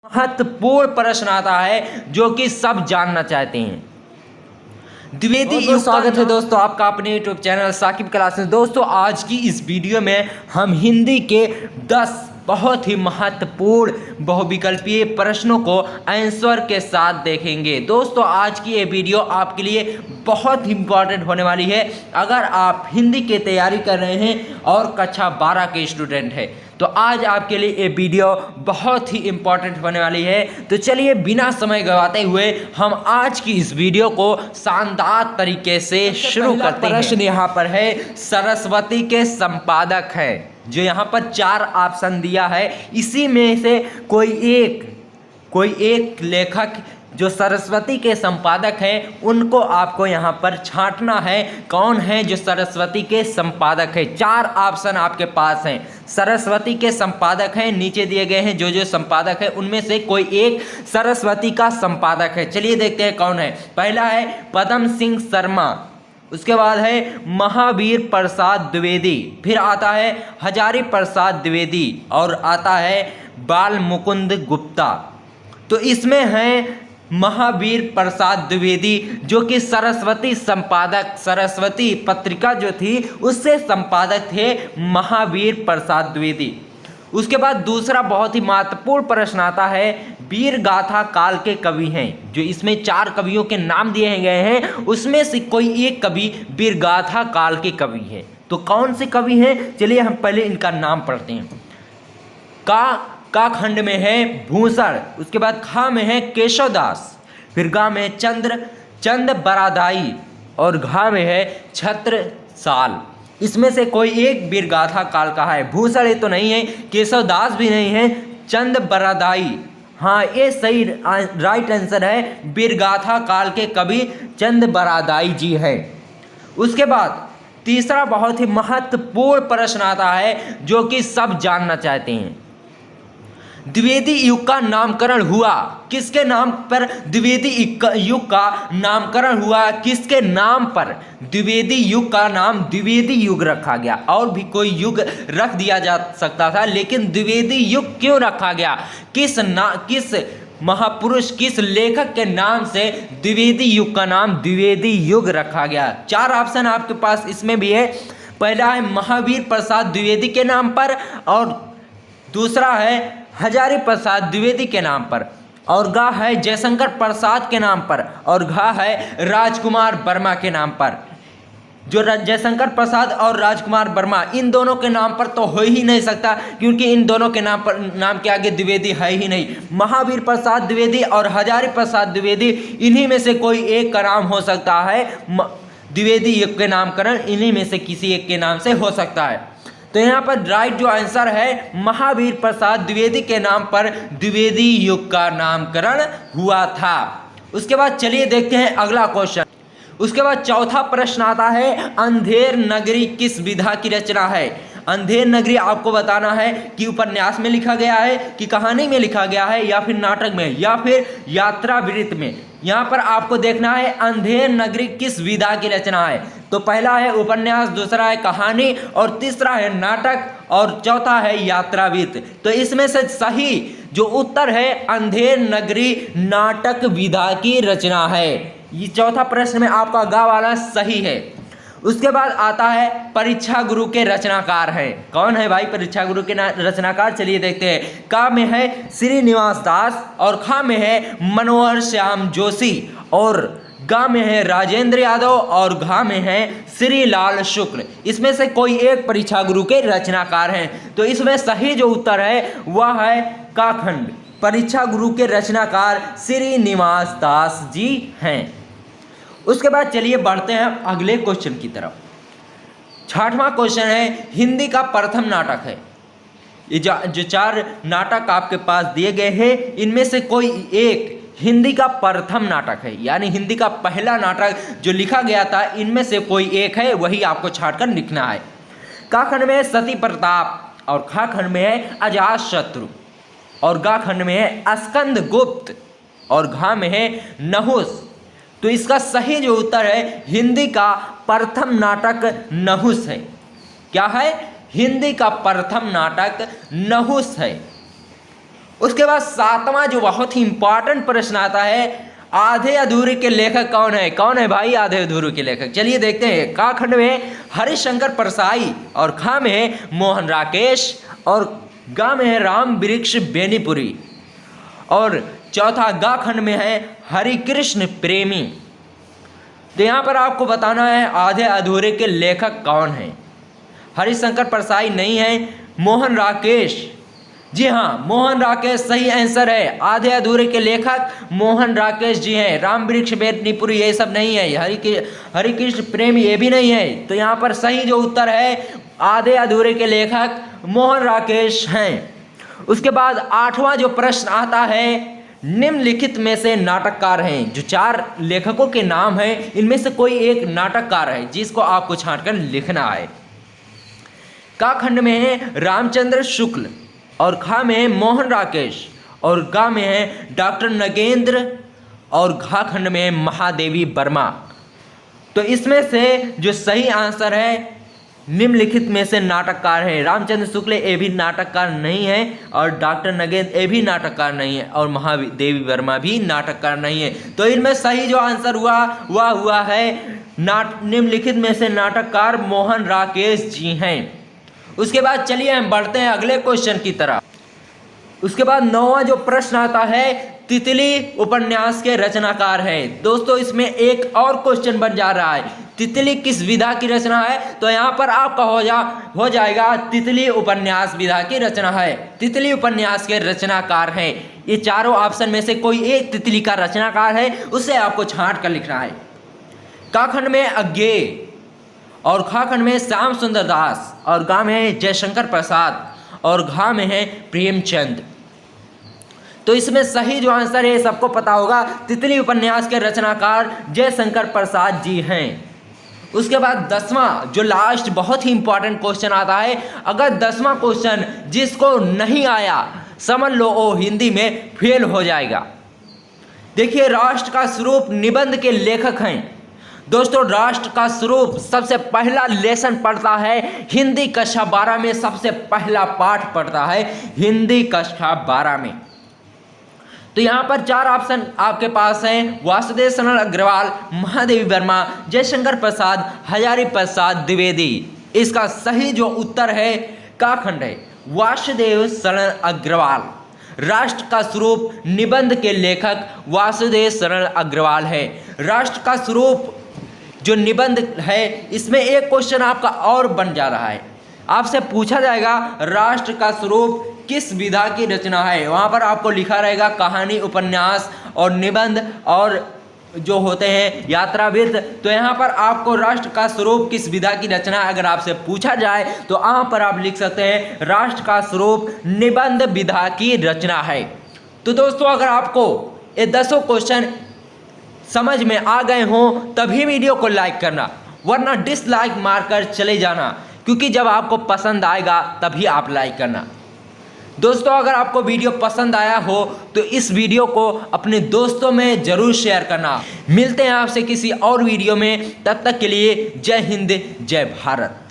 महत्वपूर्ण प्रश्न आता है जो कि सब जानना चाहते हैं। द्विवेदी युग। स्वागत है दोस्तों आपका अपने यूट्यूब चैनल साकिब क्लासेस। दोस्तों आज की इस वीडियो में हम हिंदी के 10 बहुत ही महत्वपूर्ण बहुविकल्पीय प्रश्नों को आंसर के साथ देखेंगे। दोस्तों आज की ये वीडियो आपके लिए बहुत ही इम्पॉर्टेंट होने वाली है। अगर आप हिंदी की तैयारी कर रहे हैं और कक्षा 12 के स्टूडेंट हैं तो आज आपके लिए ये वीडियो बहुत ही इम्पॉर्टेंट होने वाली है। तो चलिए बिना समय गवाते हुए हम आज की इस वीडियो को शानदार तरीके से शुरू करते हैं। प्रश्न यहाँ पर है, सरस्वती के संपादक है। जो यहाँ पर 4 ऑप्शन दिया है, इसी में से कोई एक लेखक जो सरस्वती के संपादक हैं उनको आपको यहाँ पर छांटना है। कौन है जो सरस्वती के संपादक है? 4 ऑप्शन आपके पास हैं। सरस्वती के संपादक हैं, नीचे दिए गए हैं जो संपादक है उनमें से कोई एक सरस्वती का संपादक है। चलिए देखते हैं कौन है। पहला है पद्म सिंह शर्मा, उसके बाद है महावीर प्रसाद द्विवेदी, फिर आता है हजारी प्रसाद द्विवेदी और आता है बाल मुकुंद गुप्ता। तो इसमें है महावीर प्रसाद द्विवेदी जो कि सरस्वती संपादक, सरस्वती पत्रिका जो थी उससे संपादक थे महावीर प्रसाद द्विवेदी। उसके बाद दूसरा बहुत ही महत्वपूर्ण प्रश्न आता है, वीर गाथा काल के कवि हैं। जो इसमें 4 कवियों के नाम दिए गए हैं उसमें से कोई एक कवि वीर गाथा काल के कवि हैं। तो कौन से कवि हैं? चलिए हम पहले इनका नाम पढ़ते हैं। का खंड में है भूषण, उसके बाद खा में है केशवदास, फिर गा में चंद बरादाई और घा में है छत्रसाल। इसमें से कोई एक वीरगाथा काल का है। भूषण ये तो नहीं है, केशवदास भी नहीं है, चंद बरादाई, हाँ ये सही राइट आंसर है। वीरगाथा काल के कवि चंद बरादाई जी है। उसके बाद तीसरा बहुत ही महत्वपूर्ण प्रश्न आता है जो कि सब जानना चाहते हैं। द्विवेदी युग का नामकरण हुआ किसके नाम पर? द्विवेदी युग का नामकरण हुआ किसके नाम पर? द्विवेदी युग का नाम द्विवेदी युग रखा गया। और भी कोई युग रख दिया जा सकता था, लेकिन द्विवेदी युग क्यों रखा गया? किस महापुरुष, किस लेखक के नाम से द्विवेदी युग का नाम द्विवेदी युग रखा गया? 4 ऑप्शन आपके पास इसमें भी है। पहला है महावीर प्रसाद द्विवेदी के नाम पर, और दूसरा है हजारी प्रसाद द्विवेदी के नाम पर, और गा है जयशंकर प्रसाद के नाम पर, और घा है राजकुमार वर्मा के नाम पर। जो जयशंकर प्रसाद और राजकुमार वर्मा, इन दोनों के नाम पर तो हो ही नहीं सकता क्योंकि इन दोनों के नाम के आगे द्विवेदी है ही नहीं। महावीर प्रसाद द्विवेदी और हजारी प्रसाद द्विवेदी, इन्हीं में से कोई एक का नाम हो सकता है। द्विवेदी युग के नामकरण इन्हीं में से किसी एक के नाम से हो सकता है। तो यहाँ पर राइट जो आंसर है, महावीर प्रसाद द्विवेदी के नाम पर द्विवेदी युग का नामकरण हुआ था। उसके बाद चलिए देखते हैं अगला क्वेश्चन। उसके बाद चौथा प्रश्न आता है, अंधेर नगरी किस विधा की रचना है? अंधेर नगरी आपको बताना है कि उपन्यास में लिखा गया है, कि कहानी में लिखा गया है, या फिर नाटक में, या फिर यात्रा वृत्त में। यहाँ पर आपको देखना है अंधेर नगरी किस विधा की रचना है। तो पहला है उपन्यास, दूसरा है कहानी, और तीसरा है नाटक, और चौथा है यात्रा वृत्त। तो इसमें से सही जो उत्तर है, अंधेर नगरी नाटक विधा की रचना है। ये चौथा प्रश्न में आपका गा वाला सही है। उसके बाद आता है परीक्षा गुरु के रचनाकार हैं। कौन है भाई परीक्षा गुरु के रचनाकार? चलिए देखते हैं। का में है श्रीनिवास दास, और खा में है मनोहर श्याम जोशी, और गा में है राजेंद्र यादव, और घा में है श्रीलाल शुक्ल। इसमें से कोई एक परीक्षा गुरु के रचनाकार हैं। तो इसमें सही जो उत्तर है वह है का खंड। परीक्षा गुरु के रचनाकार श्रीनिवास दास जी हैं। उसके बाद चलिए बढ़ते हैं अगले क्वेश्चन की तरफ। 6वां क्वेश्चन है, हिंदी का प्रथम नाटक है। ये जो 4 नाटक आपके पास दिए गए हैं इनमें से कोई एक हिंदी का प्रथम नाटक है, यानी हिंदी का पहला नाटक जो लिखा गया था, इनमें से कोई एक है, वही आपको छांटकर लिखना है। का खंड में है सती प्रताप, और खा खंड में है अजात शत्रु, और गा खंड में है स्कंद गुप्त, और घा में है नहुस। तो इसका सही जो उत्तर है, हिंदी का प्रथम नाटक नहुस है। क्या है? हिंदी का प्रथम नाटक नहुस है। उसके बाद सातवां जो बहुत ही इंपॉर्टेंट प्रश्न आता है, आधे अधूरे के लेखक कौन है? कौन है भाई आधे अधूरे के लेखक? चलिए देखते हैं। का खंड में हरिशंकर परसाई और खा में मोहन राकेश और गा में है राम वृक्ष बेनीपुरी और चौथा गा खंड में है हरिकृष्ण प्रेमी। तो यहाँ पर आपको बताना है आधे अधूरे के लेखक कौन है। हरिशंकर परसाई नहीं है, मोहन राकेश, जी हाँ मोहन राकेश सही आंसर है। आधे अधूरे के लेखक मोहन राकेश जी हैं। राम वृक्ष बेनीपुरी ये सब नहीं है। हरिकृष्ण प्रेमी ये भी नहीं है। तो यहाँ पर सही जो उत्तर है आधे अधूरे के लेखक मोहन राकेश हैं। उसके बाद आठवां जो प्रश्न आता है, निम्नलिखित में से नाटककार हैं। जो चार लेखकों के नाम हैं इनमें से कोई एक नाटककार है जिसको आपको छांटकर लिखना है। का खंड में है रामचंद्र शुक्ल और खा में है मोहन राकेश और गा में है डॉक्टर नगेंद्र और घा खंड में है महादेवी वर्मा। तो इसमें से जो सही आंसर है निम्नलिखित में से नाटककार है। रामचंद्र शुक्ल ये भी नाटककार नहीं है और डॉक्टर नगेंद्र ये भी नाटककार नहीं है और महादेवी वर्मा भी नाटककार नहीं है। तो इनमें सही जो आंसर हुआ वह हुआ है निम्नलिखित में से नाटककार मोहन राकेश जी हैं। उसके बाद चलिए हम बढ़ते हैं अगले क्वेश्चन की तरफ। उसके बाद नौवां जो प्रश्न आता है, तितली उपन्यास के रचनाकार हैं। दोस्तों इसमें एक और क्वेश्चन बन जा रहा है, तितली किस विधा की रचना है? तो यहाँ पर आपका हो जाएगा तितली उपन्यास विधा की रचना है। तितली उपन्यास के रचनाकार हैं। ये चारों ऑप्शन में से कोई एक तितली का रचनाकार है, उससे आपको छांट कर लिखना है। का खंड में अज्ञेय और खा खंड में श्याम सुंदर दास और गा में है जयशंकर प्रसाद और घा में है प्रेमचंद। तो इसमें सही जो आंसर है सबको पता होगा, तितली उपन्यास के रचनाकार जयशंकर प्रसाद जी हैं। उसके बाद 10वां जो लास्ट बहुत ही इंपॉर्टेंट क्वेश्चन आता है। अगर 10वां क्वेश्चन जिसको नहीं आया समझ लो वो हिंदी में फेल हो जाएगा। देखिए राष्ट्र का स्वरूप निबंध के लेखक हैं। दोस्तों राष्ट्र का स्वरूप सबसे पहला लेसन पढ़ता है हिंदी कक्षा 12 में, सबसे पहला पाठ पढ़ता है हिंदी कक्षा 12 में। तो यहाँ पर चार ऑप्शन आपके पास हैं, वासुदेव शरण अग्रवाल, महादेवी वर्मा, जयशंकर प्रसाद, हजारी प्रसाद द्विवेदी। इसका सही जो उत्तर है का खंड है वासुदेव शरण अग्रवाल। राष्ट्र का स्वरूप निबंध के लेखक वासुदेव शरण अग्रवाल है। राष्ट्र का स्वरूप जो निबंध है इसमें एक क्वेश्चन आपका और बन जा रहा है, आपसे पूछा जाएगा राष्ट्र का स्वरूप किस विधा की रचना है। वहाँ पर आपको लिखा रहेगा कहानी, उपन्यास और निबंध और जो होते हैं यात्रावृत्त। तो यहाँ पर आपको राष्ट्र का स्वरूप किस विधा की रचना अगर आपसे पूछा जाए तो यहाँ पर आप लिख सकते हैं राष्ट्र का स्वरूप निबंध विधा की रचना है। तो दोस्तों अगर आपको ये 10 क्वेश्चन समझ में आ गए हों तभी वीडियो को लाइक करना, वरना डिसलाइक मारकर चले जाना, क्योंकि जब आपको पसंद आएगा तभी आप लाइक करना। दोस्तों अगर आपको वीडियो पसंद आया हो तो इस वीडियो को अपने दोस्तों में ज़रूर शेयर करना। मिलते हैं आपसे किसी और वीडियो में, तब तक के लिए जय हिंद जय भारत।